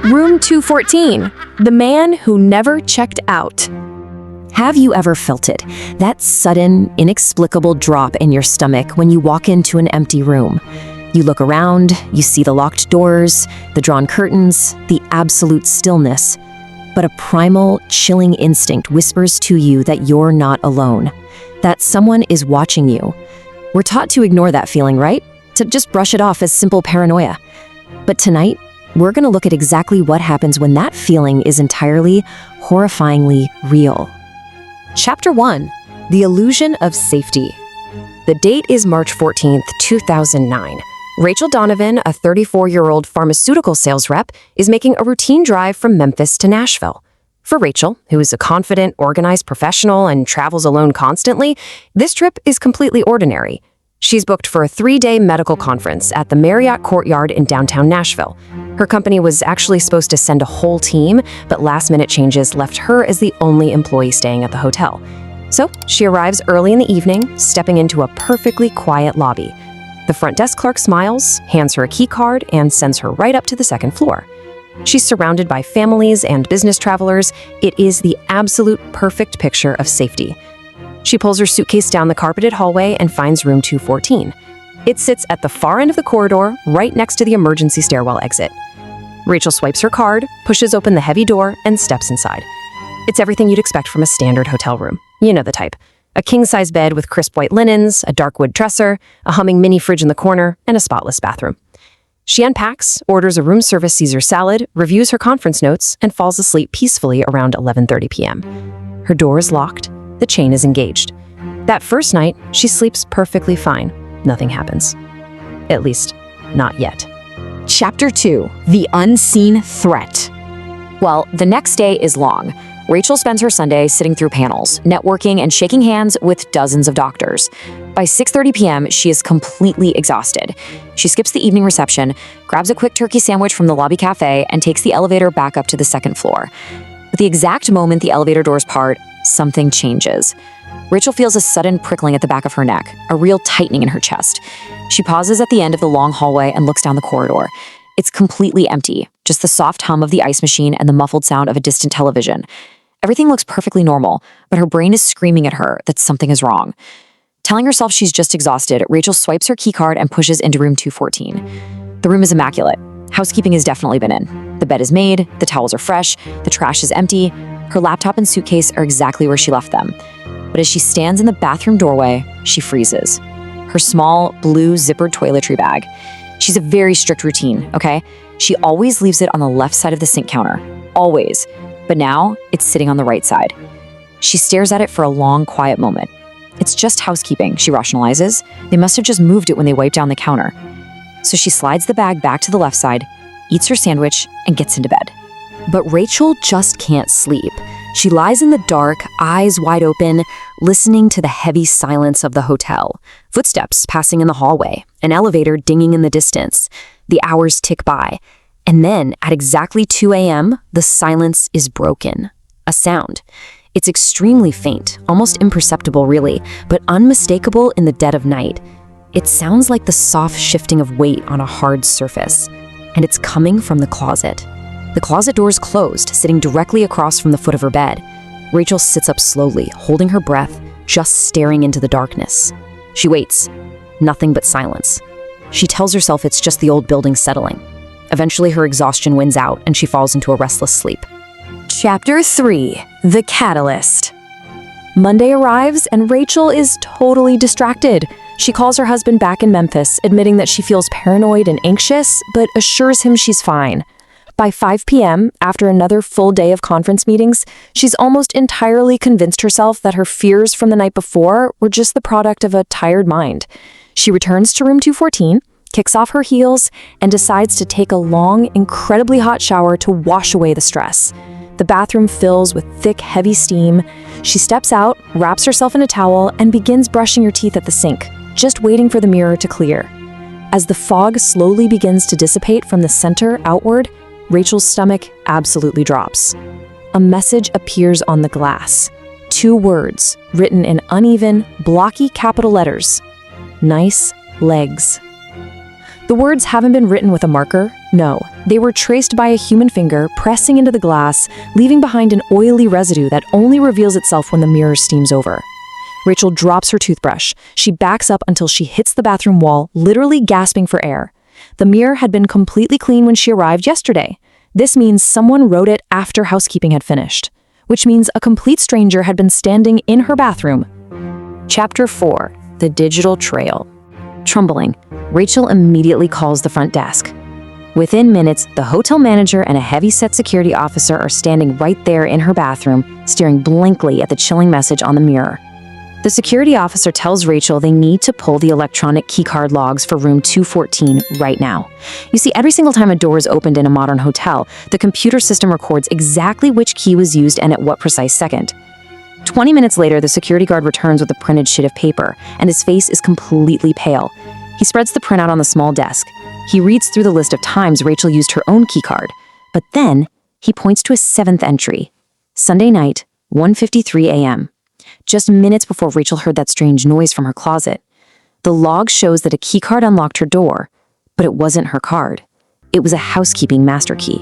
Room 214, the man who never checked out. Have you ever felt it? That sudden, inexplicable drop in your stomach when you walk into an empty room. You look around, you see the locked doors, the drawn curtains, the absolute stillness. But a primal, chilling instinct whispers to you that you're not alone, that someone is watching you. We're taught to ignore that feeling, right? To just brush it off as simple paranoia. But tonight, we're going to look at exactly what happens when that feeling is entirely, horrifyingly real. Chapter 1. The Illusion of Safety. The date is March 14th, 2009. Rachel Donovan, a 34-year-old pharmaceutical sales rep, is making a routine drive from Memphis to Nashville. For Rachel, who is a confident, organized professional and travels alone constantly, this trip is completely ordinary. She's booked for a 3-day medical conference at the Marriott Courtyard in downtown Nashville. Her company was actually supposed to send a whole team, but last-minute changes left her as the only employee staying at the hotel. So she arrives early in the evening, stepping into a perfectly quiet lobby. The front desk clerk smiles, hands her a key card, and sends her right up to the second floor. She's surrounded by families and business travelers. It is the absolute perfect picture of safety. She pulls her suitcase down the carpeted hallway and finds room 214. It sits at the far end of the corridor, right next to the emergency stairwell exit. Rachel swipes her card, pushes open the heavy door, and steps inside. It's everything you'd expect from a standard hotel room. You know the type. A king-size bed with crisp white linens, a dark wood dresser, a humming mini fridge in the corner, and a spotless bathroom. She unpacks, orders a room service Caesar salad, reviews her conference notes, and falls asleep peacefully around 11:30 p.m. Her door is locked. The chain is engaged. That first night, she sleeps perfectly fine. Nothing happens. At least, not yet. Chapter 2. The Unseen Threat. Well, the next day is long. Rachel spends her Sunday sitting through panels, networking, and shaking hands with dozens of doctors. By 6:30 p.m., she is completely exhausted. She skips the evening reception, grabs a quick turkey sandwich from the lobby cafe, and takes the elevator back up to the second floor. At the exact moment the elevator doors part, something changes. Rachel feels a sudden prickling at the back of her neck, a real tightening in her chest. She pauses at the end of the long hallway and looks down the corridor. It's completely empty, just the soft hum of the ice machine and the muffled sound of a distant television. Everything looks perfectly normal, but her brain is screaming at her that something is wrong. Telling herself she's just exhausted, Rachel swipes her keycard and pushes into room 214. The room is immaculate. Housekeeping has definitely been in. The bed is made, the towels are fresh, the trash is empty. Her laptop and suitcase are exactly where she left them. But as she stands in the bathroom doorway, she freezes. Her small, blue, zippered toiletry bag. She's a very strict routine, okay? She always leaves it on the left side of the sink counter. Always. But now, it's sitting on the right side. She stares at it for a long, quiet moment. It's just housekeeping, she rationalizes. They must have just moved it when they wiped down the counter. So she slides the bag back to the left side, eats her sandwich, and gets into bed. But Rachel just can't sleep. She lies in the dark, eyes wide open, listening to the heavy silence of the hotel. Footsteps passing in the hallway, an elevator dinging in the distance. The hours tick by. And then, at exactly 2 a.m., the silence is broken. A sound. It's extremely faint, almost imperceptible really, but unmistakable in the dead of night. It sounds like the soft shifting of weight on a hard surface. And it's coming from the closet. The closet door is closed, sitting directly across from the foot of her bed. Rachel sits up slowly, holding her breath, just staring into the darkness. She waits. Nothing but silence. She tells herself it's just the old building settling. Eventually, her exhaustion wins out, and she falls into a restless sleep. Chapter 3. The Catalyst. Monday arrives, and Rachel is totally distracted. She calls her husband back in Memphis, admitting that she feels paranoid and anxious, but assures him she's fine. By 5 p.m., after another full day of conference meetings, she's almost entirely convinced herself that her fears from the night before were just the product of a tired mind. She returns to room 214, kicks off her heels, and decides to take a long, incredibly hot shower to wash away the stress. The bathroom fills with thick, heavy steam. She steps out, wraps herself in a towel, and begins brushing her teeth at the sink, just waiting for the mirror to clear. As the fog slowly begins to dissipate from the center outward, Rachel's stomach absolutely drops. A message appears on the glass. 2 words, written in uneven, blocky capital letters. Nice legs. The words haven't been written with a marker. No, They were traced by a human finger pressing into the glass, leaving behind an oily residue that only reveals itself when the mirror steams over. Rachel drops her toothbrush. She backs up until she hits the bathroom wall, literally gasping for air. The mirror had been completely clean when she arrived yesterday. This means someone wrote it after housekeeping had finished, which means a complete stranger had been standing in her bathroom. Chapter 4: The Digital Trail. Trembling, Rachel immediately calls the front desk. Within minutes, the hotel manager and a heavy-set security officer are standing right there in her bathroom, staring blankly at the chilling message on the mirror. The security officer tells Rachel they need to pull the electronic keycard logs for room 214 right now. You see, every single time a door is opened in a modern hotel, the computer system records exactly which key was used and at what precise second. 20 minutes later, the security guard returns with a printed sheet of paper, and his face is completely pale. He spreads the printout on the small desk. He reads through the list of times Rachel used her own keycard, but then he points to a 7th entry. Sunday night, 1:53 a.m. Just minutes before Rachel heard that strange noise from her closet. The log shows that a keycard unlocked her door, but it wasn't her card. It was a housekeeping master key.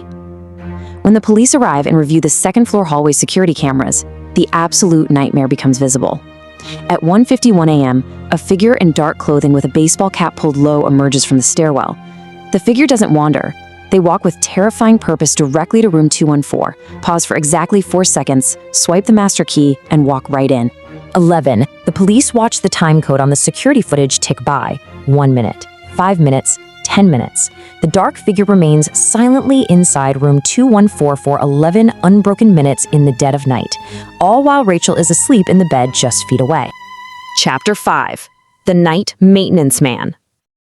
When the police arrive and review the second-floor hallway security cameras, the absolute nightmare becomes visible. At 1:51 a.m., a figure in dark clothing with a baseball cap pulled low emerges from the stairwell. The figure doesn't wander. They walk with terrifying purpose directly to room 214, pause for exactly 4 seconds, swipe the master key, and walk right in. 11. The police watch the time code on the security footage tick by. 1 minute, 5 minutes, 10 minutes. The dark figure remains silently inside room 214 for 11 unbroken minutes in the dead of night, all while Rachel is asleep in the bed just feet away. Chapter 5: The Night Maintenance Man.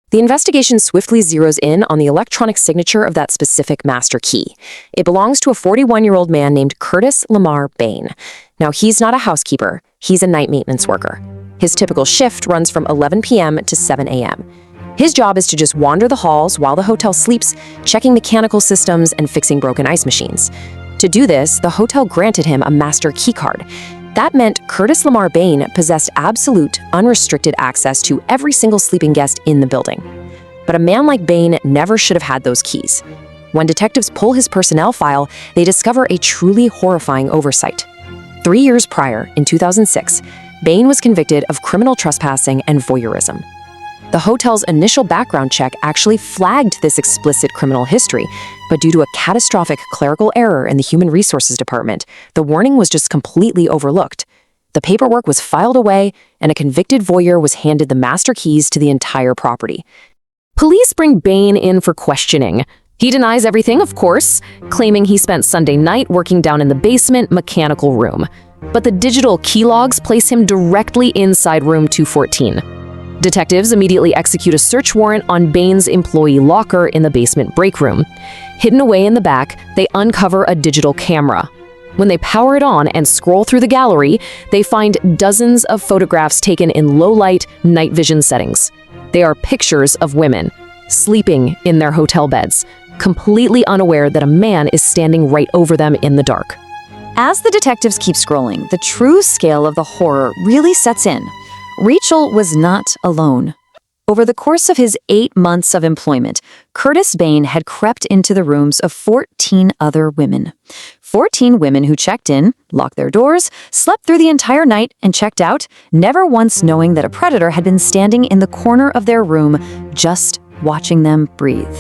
The investigation swiftly zeroes in on the electronic signature of that specific master key. It belongs to a 41-year-old man named Curtis Lamar Bain. Now, he's not a housekeeper, he's a night maintenance worker. His typical shift runs from 11 p.m. to 7 a.m. His job is to just wander the halls while the hotel sleeps, checking mechanical systems and fixing broken ice machines. To do this, the hotel granted him a master key card. That meant Curtis Lamar Bain possessed absolute, unrestricted access to every single sleeping guest in the building. But a man like Bain never should have had those keys. When detectives pull his personnel file, they discover a truly horrifying oversight. 3 years prior, in 2006, Bain was convicted of criminal trespassing and voyeurism. The hotel's initial background check actually flagged this explicit criminal history, but due to a catastrophic clerical error in the Human Resources Department, the warning was just completely overlooked. The paperwork was filed away, and a convicted voyeur was handed the master keys to the entire property. Police bring Bain in for questioning. He denies everything, of course, claiming he spent Sunday night working down in the basement mechanical room. But the digital key logs place him directly inside room 214. Detectives immediately execute a search warrant on Bain's employee locker in the basement break room. Hidden away in the back, they uncover a digital camera. When they power it on and scroll through the gallery, they find dozens of photographs taken in low-light, night vision settings. They are pictures of women, sleeping in their hotel beds, completely unaware that a man is standing right over them in the dark. As the detectives keep scrolling, the true scale of the horror really sets in. Rachel was not alone. Over the course of his 8 months of employment, Curtis Bain had crept into the rooms of 14 other women. 14 women who checked in, locked their doors, slept through the entire night, and checked out, never once knowing that a predator had been standing in the corner of their room, just watching them breathe.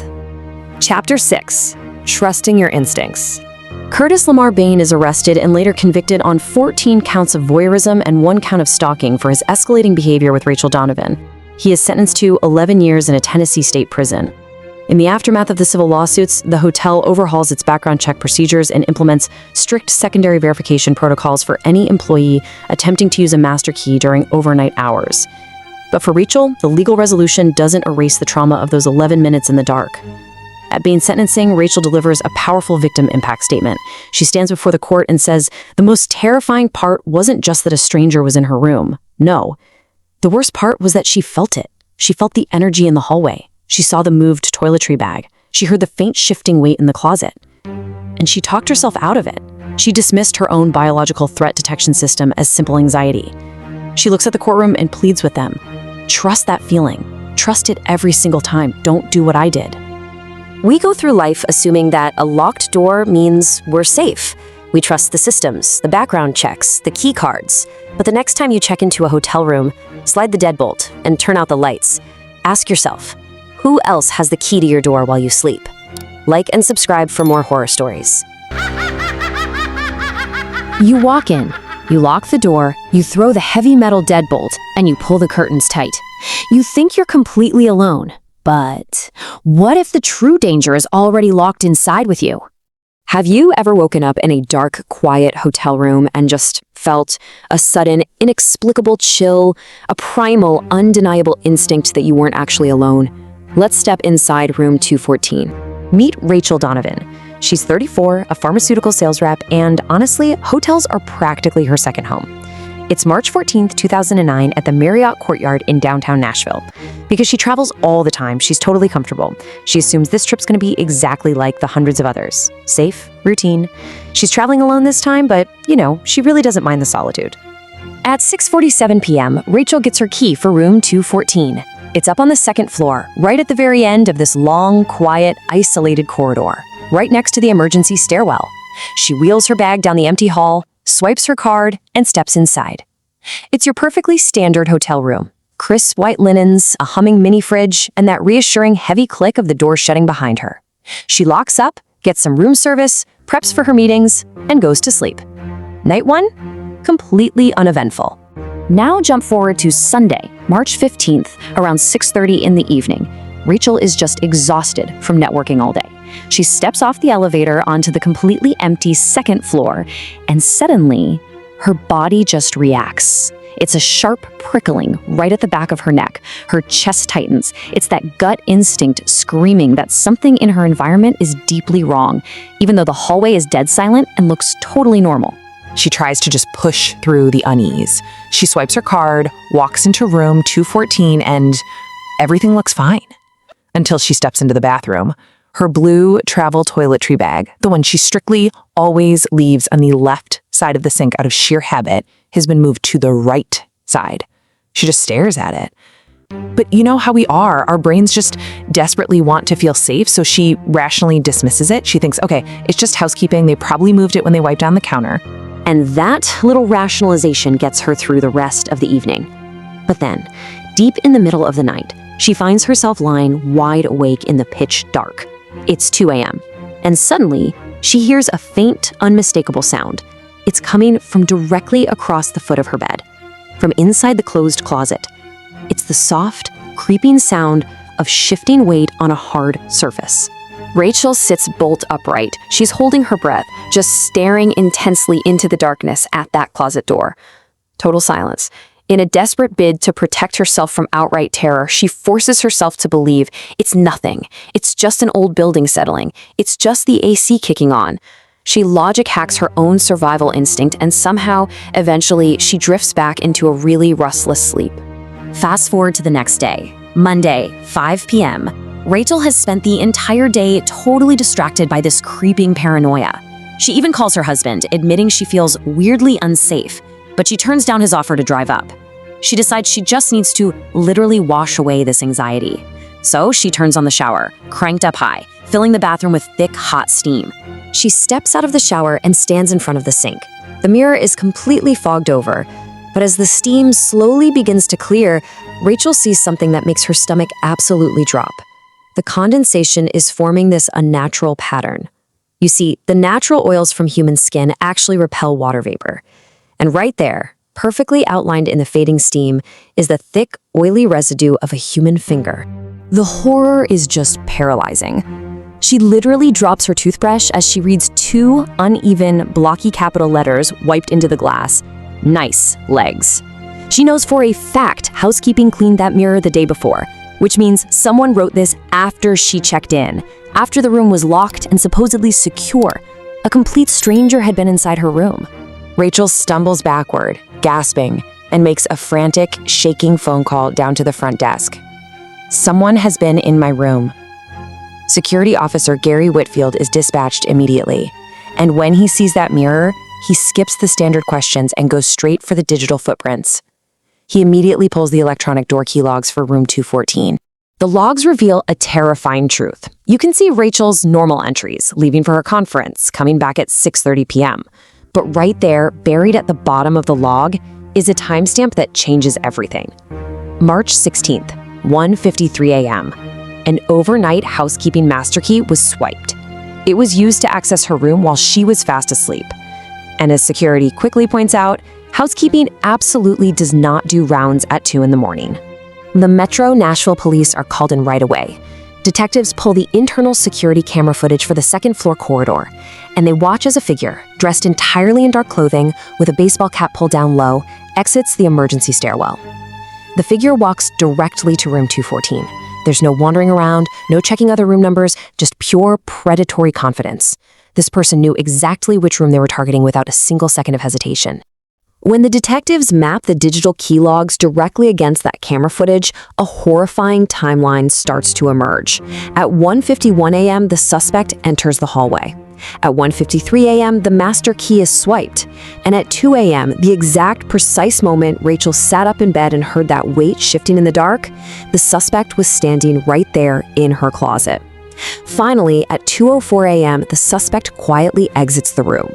Chapter 6: Trusting Your Instincts. Curtis Lamar Bain is arrested and later convicted on 14 counts of voyeurism and 1 count of stalking for his escalating behavior with Rachel Donovan. He is sentenced to 11 years in a Tennessee state prison. In the aftermath of the civil lawsuits, the hotel overhauls its background check procedures and implements strict secondary verification protocols for any employee attempting to use a master key during overnight hours. But for Rachel, the legal resolution doesn't erase the trauma of those 11 minutes in the dark. At Bain's sentencing, Rachel delivers a powerful victim impact statement. She stands before the court and says, the most terrifying part wasn't just that a stranger was in her room. No. The worst part was that she felt it. She felt the energy in the hallway. She saw the moved toiletry bag. She heard the faint shifting weight in the closet. And she talked herself out of it. She dismissed her own biological threat detection system as simple anxiety. She looks at the courtroom and pleads with them. Trust that feeling. Trust it every single time. Don't do what I did. We go through life assuming that a locked door means we're safe. We trust the systems, the background checks, the key cards. But the next time you check into a hotel room, slide the deadbolt and turn out the lights. Ask yourself, who else has the key to your door while you sleep? Like and subscribe for more horror stories. You walk in, you lock the door, you throw the heavy metal deadbolt, and you pull the curtains tight. You think you're completely alone. But what if the true danger is already locked inside with you? Have you ever woken up in a dark, quiet hotel room and just felt a sudden, inexplicable chill, a primal, undeniable instinct that you weren't actually alone? Let's step inside room 214. Meet Rachel Donovan. She's 34, a pharmaceutical sales rep, and honestly, hotels are practically her second home. It's March 14th, 2009 at the Marriott Courtyard in downtown Nashville. Because she travels all the time, she's totally comfortable. She assumes this trip's gonna be exactly like the hundreds of others. Safe, routine. She's traveling alone this time, but, she really doesn't mind the solitude. At 6:47 p.m., Rachel gets her key for room 214. It's up on the second floor, right at the very end of this long, quiet, isolated corridor, right next to the emergency stairwell. She wheels her bag down the empty hall, swipes her card, and steps inside. It's your perfectly standard hotel room. Crisp white linens, a humming mini fridge, and that reassuring heavy click of the door shutting behind her. She locks up, gets some room service, preps for her meetings, and goes to sleep. Night one? Completely uneventful. Now jump forward to Sunday, March 15th, around 6:30 in the evening. Rachel is just exhausted from networking all day. She steps off the elevator onto the completely empty second floor, and suddenly, her body just reacts. It's a sharp prickling right at the back of her neck. Her chest tightens. It's that gut instinct screaming that something in her environment is deeply wrong, even though the hallway is dead silent and looks totally normal. She tries to just push through the unease. She swipes her card, walks into room 214, and everything looks fine. Until she steps into the bathroom. Her blue travel toiletry bag, the one she strictly always leaves on the left side of the sink out of sheer habit, has been moved to the right side. She just stares at it. But you know how we are. Our brains just desperately want to feel safe, so she rationally dismisses it. She thinks, okay, it's just housekeeping. They probably moved it when they wiped down the counter. And that little rationalization gets her through the rest of the evening. But then, deep in the middle of the night, she finds herself lying wide awake in the pitch dark. It's 2 a.m. And suddenly, she hears a faint, unmistakable sound. It's coming from directly across the foot of her bed, from inside the closed closet. It's the soft, creeping sound of shifting weight on a hard surface. Rachel sits bolt upright. She's holding her breath, just staring intensely into the darkness at that closet door. Total silence. In a desperate bid to protect herself from outright terror, she forces herself to believe it's nothing. It's just an old building settling. It's just the AC kicking on. She logic hacks her own survival instinct, and somehow, eventually, she drifts back into a really restless sleep. Fast forward to the next day, Monday, 5 p.m. Rachel has spent the entire day totally distracted by this creeping paranoia. She even calls her husband, admitting she feels weirdly unsafe, but she turns down his offer to drive up. She decides she just needs to literally wash away this anxiety. So she turns on the shower, cranked up high, filling the bathroom with thick, hot steam. She steps out of the shower and stands in front of the sink. The mirror is completely fogged over, but as the steam slowly begins to clear, Rachel sees something that makes her stomach absolutely drop. The condensation is forming this unnatural pattern. You see, the natural oils from human skin actually repel water vapor. And right there, perfectly outlined in the fading steam, is the thick, oily residue of a human finger. The horror is just paralyzing. She literally drops her toothbrush as she reads two uneven, blocky capital letters wiped into the glass. Nice legs. She knows for a fact housekeeping cleaned that mirror the day before, which means someone wrote this after she checked in, after the room was locked and supposedly secure. A complete stranger had been inside her room. Rachel stumbles backward, gasping, and makes a frantic, shaking phone call down to the front desk. Someone has been in my room. Security officer Gary Whitfield is dispatched immediately, and when he sees that mirror, he skips the standard questions and goes straight for the digital footprints. He immediately pulls the electronic door key logs for room 214. The logs reveal a terrifying truth. You can see Rachel's normal entries, leaving for her conference, coming back at 6:30 p.m. But right there, buried at the bottom of the log, is a timestamp that changes everything. March 16th, 1:53 a.m. An overnight housekeeping master key was swiped. It was used to access her room while she was fast asleep. And as security quickly points out, housekeeping absolutely does not do rounds at 2 in the morning. The Metro Nashville police are called in right away. Detectives pull the internal security camera footage for the second-floor corridor, and they watch as a figure, dressed entirely in dark clothing with a baseball cap pulled down low, exits the emergency stairwell. The figure walks directly to room 214. There's no wandering around, no checking other room numbers, just pure predatory confidence. This person knew exactly which room they were targeting without a single second of hesitation. When the detectives map the digital key logs directly against that camera footage, a horrifying timeline starts to emerge. At 1:51 a.m., the suspect enters the hallway. At 1:53 a.m., the master key is swiped. And at 2 a.m., the exact precise moment Rachel sat up in bed and heard that weight shifting in the dark, the suspect was standing right there in her closet. Finally, at 2:04 a.m., the suspect quietly exits the room.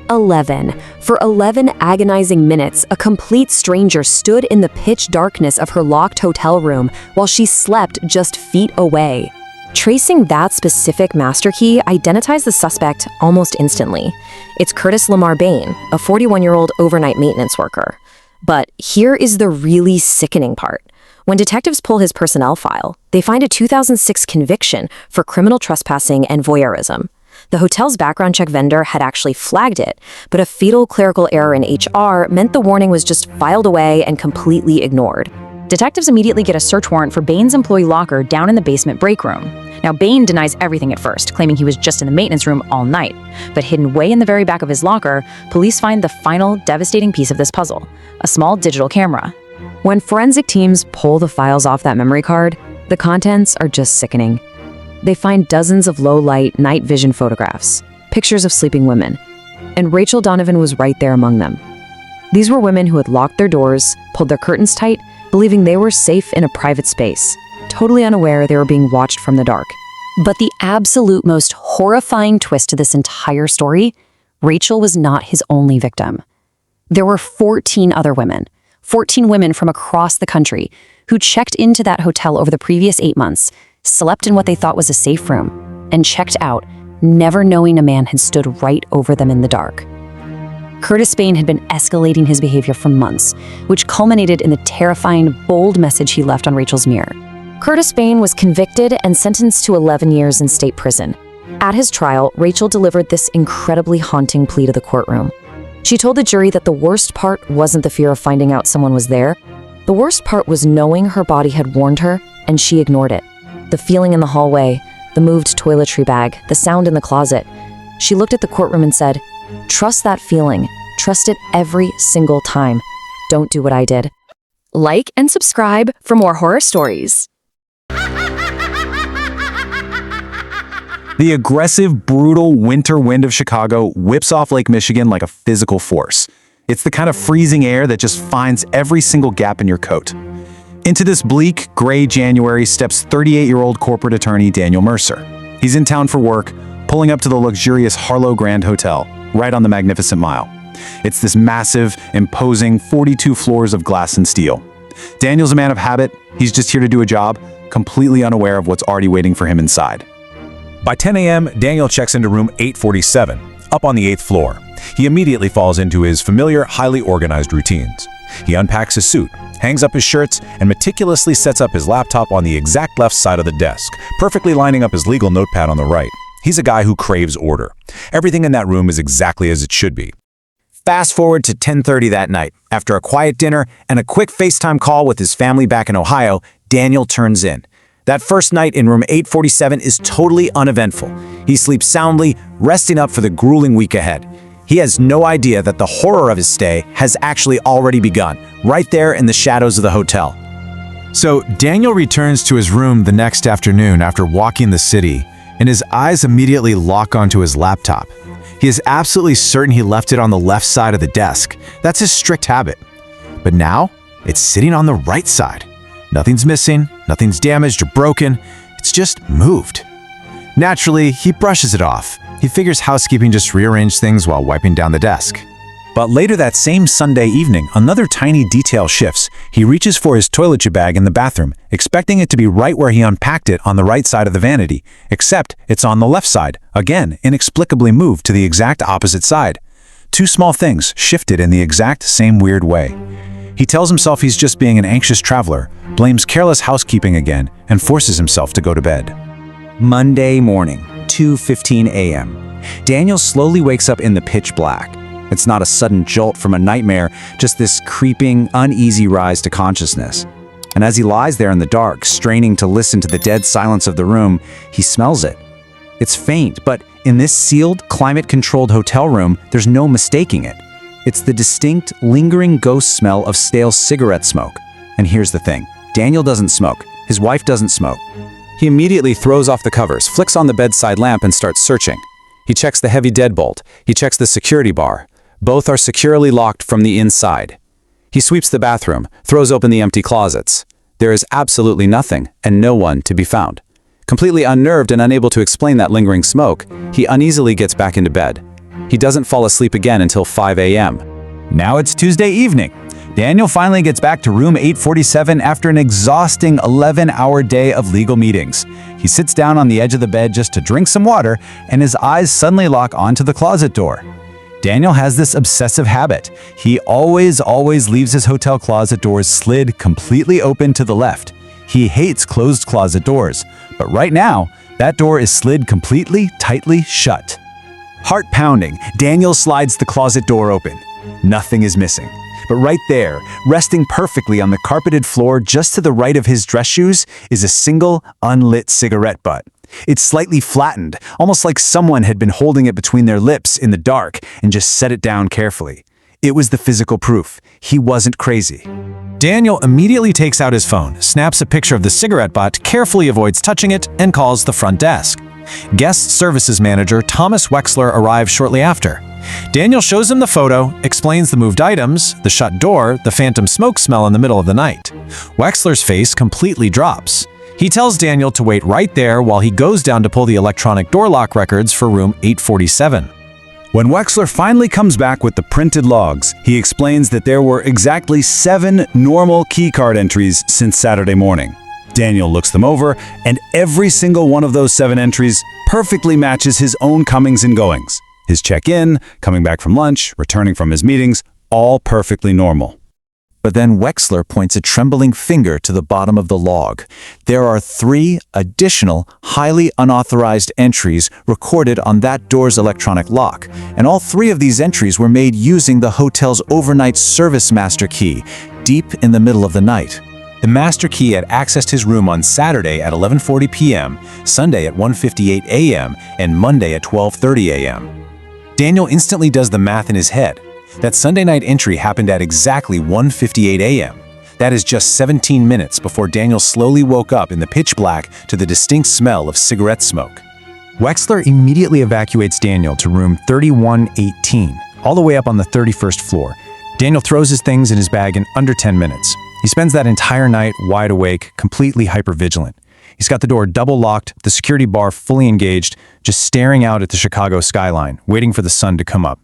11. For 11 agonizing minutes, a complete stranger stood in the pitch darkness of her locked hotel room while she slept just feet away. Tracing that specific master key identifies the suspect almost instantly. It's Curtis Lamar Bain, a 41-year-old overnight maintenance worker. But here is the really sickening part. When detectives pull his personnel file, they find a 2006 conviction for criminal trespassing and voyeurism. The hotel's background check vendor had actually flagged it, but a fatal clerical error in HR meant the warning was just filed away and completely ignored. Detectives immediately get a search warrant for Bain's employee locker down in the basement break room. Now, Bain denies everything at first, claiming he was just in the maintenance room all night. But hidden way in the very back of his locker, police find the final devastating piece of this puzzle, a small digital camera. When forensic teams pull the files off that memory card, the contents are just sickening. They find dozens of low-light, night vision photographs, pictures of sleeping women, and Rachel Donovan was right there among them. These were women who had locked their doors, pulled their curtains tight, believing they were safe in a private space, totally unaware they were being watched from the dark. But the absolute most horrifying twist to this entire story, Rachel was not his only victim. There were 14 other women, 14 women from across the country, who checked into that hotel over the previous 8 months, slept in what they thought was a safe room, and checked out, never knowing a man had stood right over them in the dark. Curtis Bain had been escalating his behavior for months, which culminated in the terrifying, bold message he left on Rachel's mirror. Curtis Bain was convicted and sentenced to 11 years in state prison. At his trial, Rachel delivered this incredibly haunting plea to the courtroom. She told the jury that the worst part wasn't the fear of finding out someone was there. The worst part was knowing her body had warned her, and she ignored it. The feeling in the hallway, the moved toiletry bag, the sound in the closet. She looked at the courtroom and said, "Trust that feeling. Trust it every single time. Don't do what I did." Like and subscribe for more horror stories. The aggressive, brutal winter wind of Chicago whips off Lake Michigan like a physical force. It's the kind of freezing air that just finds every single gap in your coat. Into this bleak, gray January steps 38-year-old corporate attorney Daniel Mercer. He's in town for work, pulling up to the luxurious Harlow Grand Hotel, right on the Magnificent Mile. It's this massive, imposing 42 floors of glass and steel. Daniel's a man of habit. He's just here to do a job, completely unaware of what's already waiting for him inside. By 10 a.m., Daniel checks into room 847, up on the 8th floor. He immediately falls into his familiar, highly organized routines. He unpacks his suit, hangs up his shirts, and meticulously sets up his laptop on the exact left side of the desk, perfectly lining up his legal notepad on the right. He's a guy who craves order. Everything in that room is exactly as it should be. Fast forward to 10:30 that night. After a quiet dinner and a quick FaceTime call with his family back in Ohio, Daniel turns in. That first night in room 847 is totally uneventful. He sleeps soundly, resting up for the grueling week ahead. He has no idea that the horror of his stay has actually already begun, right there in the shadows of the hotel. So Daniel returns to his room the next afternoon after walking the city, and his eyes immediately lock onto his laptop. He is absolutely certain he left it on the left side of the desk. That's his strict habit. But now, it's sitting on the right side. Nothing's missing, nothing's damaged or broken. It's just moved. Naturally, he brushes it off. He figures housekeeping just rearranged things while wiping down the desk. But later that same Sunday evening, another tiny detail shifts. He reaches for his toiletry bag in the bathroom, expecting it to be right where he unpacked it on the right side of the vanity, except it's on the left side, again, inexplicably moved to the exact opposite side. Two small things shifted in the exact same weird way. He tells himself he's just being an anxious traveler, blames careless housekeeping again, and forces himself to go to bed. Monday morning, 2:15 a.m. Daniel slowly wakes up in the pitch black. It's not a sudden jolt from a nightmare, just this creeping, uneasy rise to consciousness. And as he lies there in the dark, straining to listen to the dead silence of the room, he smells it. It's faint, but in this sealed, climate-controlled hotel room, there's no mistaking it. It's the distinct, lingering ghost smell of stale cigarette smoke. And here's the thing. Daniel doesn't smoke. His wife doesn't smoke. He immediately throws off the covers, flicks on the bedside lamp, and starts searching. He checks the heavy deadbolt. He checks the security bar. Both are securely locked from the inside. He sweeps the bathroom, throws open the empty closets. There is absolutely nothing, and no one to be found. Completely unnerved and unable to explain that lingering smoke, he uneasily gets back into bed. He doesn't fall asleep again until 5 a.m. Now it's Tuesday evening. Daniel finally gets back to room 847 after an exhausting 11-hour day of legal meetings. He sits down on the edge of the bed just to drink some water, and his eyes suddenly lock onto the closet door. Daniel has this obsessive habit. He always leaves his hotel closet doors slid completely open to the left. He hates closed closet doors, but right now, that door is slid completely, tightly shut. Heart pounding, Daniel slides the closet door open. Nothing is missing. But right there, resting perfectly on the carpeted floor just to the right of his dress shoes, is a single, unlit cigarette butt. It's slightly flattened, almost like someone had been holding it between their lips in the dark and just set it down carefully. It was the physical proof. He wasn't crazy. Daniel immediately takes out his phone, snaps a picture of the cigarette butt, carefully avoids touching it, and calls the front desk. Guest services manager Thomas Wexler arrives shortly after. Daniel shows him the photo, explains the moved items, the shut door, the phantom smoke smell in the middle of the night. Wexler's face completely drops. He tells Daniel to wait right there while he goes down to pull the electronic door lock records for room 847. When Wexler finally comes back with the printed logs, he explains that there were exactly 7 normal keycard entries since Saturday morning. Daniel looks them over, and every single one of those 7 entries perfectly matches his own comings and goings. His check-in, coming back from lunch, returning from his meetings, all perfectly normal. But then Wexler points a trembling finger to the bottom of the log. There are 3 additional, highly unauthorized entries recorded on that door's electronic lock, and all 3 of these entries were made using the hotel's overnight service master key, deep in the middle of the night. The master key had accessed his room on Saturday at 11:40 p.m., Sunday at 1:58 a.m., and Monday at 12:30 a.m. Daniel instantly does the math in his head. That Sunday night entry happened at exactly 1:58 a.m. That is just 17 minutes before Daniel slowly woke up in the pitch black to the distinct smell of cigarette smoke. Wexler immediately evacuates Daniel to room 3118, all the way up on the 31st floor. Daniel throws his things in his bag in under 10 minutes. He spends that entire night wide awake, completely hypervigilant. He's got the door double locked, the security bar fully engaged, just staring out at the Chicago skyline, waiting for the sun to come up.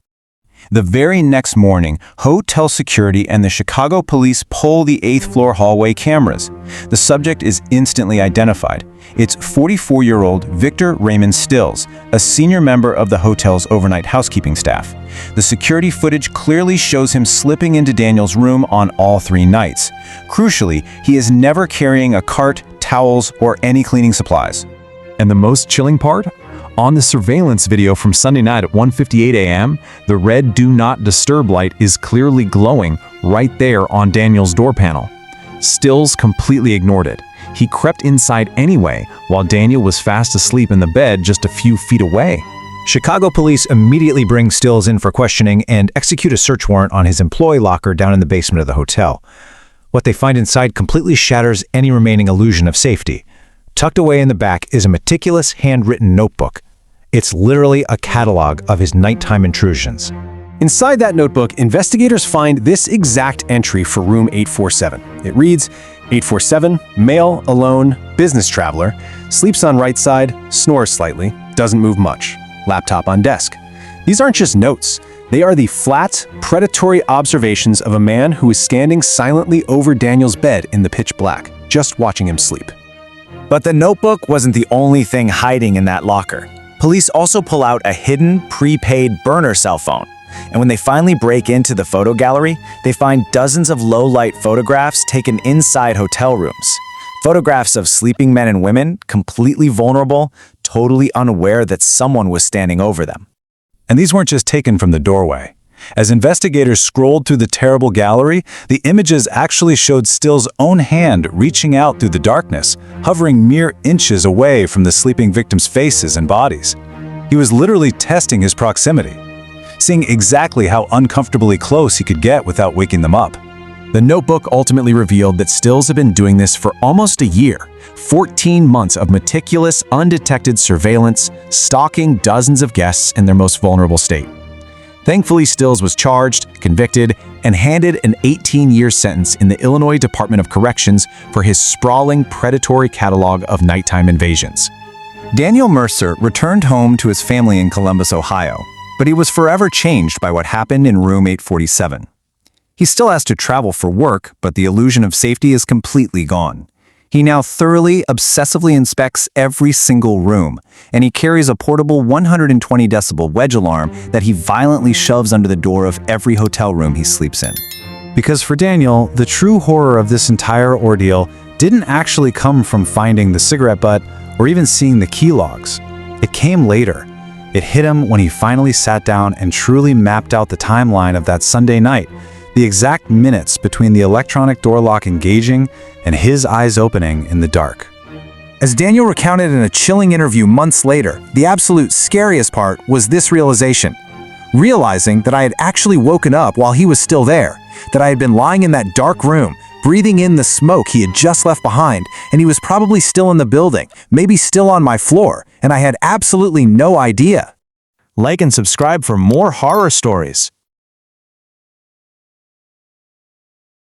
The very next morning, hotel security and the Chicago police poll the 8th floor hallway cameras. The subject is instantly identified. It's 44-year-old Victor Raymond Stills, a senior member of the hotel's overnight housekeeping staff. The security footage clearly shows him slipping into Daniel's room on all 3 nights. Crucially, he is never carrying a cart, towels, or any cleaning supplies. And the most chilling part? On the surveillance video from Sunday night at 1:58 a.m., the red Do Not Disturb light is clearly glowing right there on Daniel's door panel. Stills completely ignored it. He crept inside anyway, while Daniel was fast asleep in the bed just a few feet away. Chicago police immediately bring Stills in for questioning and execute a search warrant on his employee locker down in the basement of the hotel. What they find inside completely shatters any remaining illusion of safety. Tucked away in the back is a meticulous, handwritten notebook. It's literally a catalog of his nighttime intrusions. Inside that notebook, investigators find this exact entry for room 847. It reads, 847, male, alone, business traveler, sleeps on right side, snores slightly, doesn't move much. Laptop on desk. These aren't just notes. They are the flat, predatory observations of a man who is standing silently over Daniel's bed in the pitch black, just watching him sleep. But the notebook wasn't the only thing hiding in that locker. Police also pull out a hidden, prepaid burner cell phone. And when they finally break into the photo gallery, they find dozens of low-light photographs taken inside hotel rooms. Photographs of sleeping men and women, completely vulnerable, totally unaware that someone was standing over them. And these weren't just taken from the doorway. As investigators scrolled through the terrible gallery, the images actually showed Still's own hand reaching out through the darkness, hovering mere inches away from the sleeping victims' faces and bodies. He was literally testing his proximity, seeing exactly how uncomfortably close he could get without waking them up. The notebook ultimately revealed that Stills had been doing this for almost a year. 14 months of meticulous, undetected surveillance, stalking dozens of guests in their most vulnerable state. Thankfully, Stills was charged, convicted, and handed an 18-year sentence in the Illinois Department of Corrections for his sprawling, predatory catalog of nighttime invasions. Daniel Mercer returned home to his family in Columbus, Ohio, but he was forever changed by what happened in room 847. He still has to travel for work, but the illusion of safety is completely gone. He now thoroughly, obsessively inspects every single room, and he carries a portable 120 decibel wedge alarm that he violently shoves under the door of every hotel room he sleeps in. Because for Daniel, the true horror of this entire ordeal didn't actually come from finding the cigarette butt or even seeing the key logs. It came later. It hit him when he finally sat down and truly mapped out the timeline of that Sunday night, the exact minutes between the electronic door lock engaging and his eyes opening in the dark. As Daniel recounted in a chilling interview months later, the absolute scariest part was this realization. Realizing that I had actually woken up while he was still there, that I had been lying in that dark room, breathing in the smoke he had just left behind, and he was probably still in the building, maybe still on my floor, and I had absolutely no idea. Like and subscribe for more horror stories.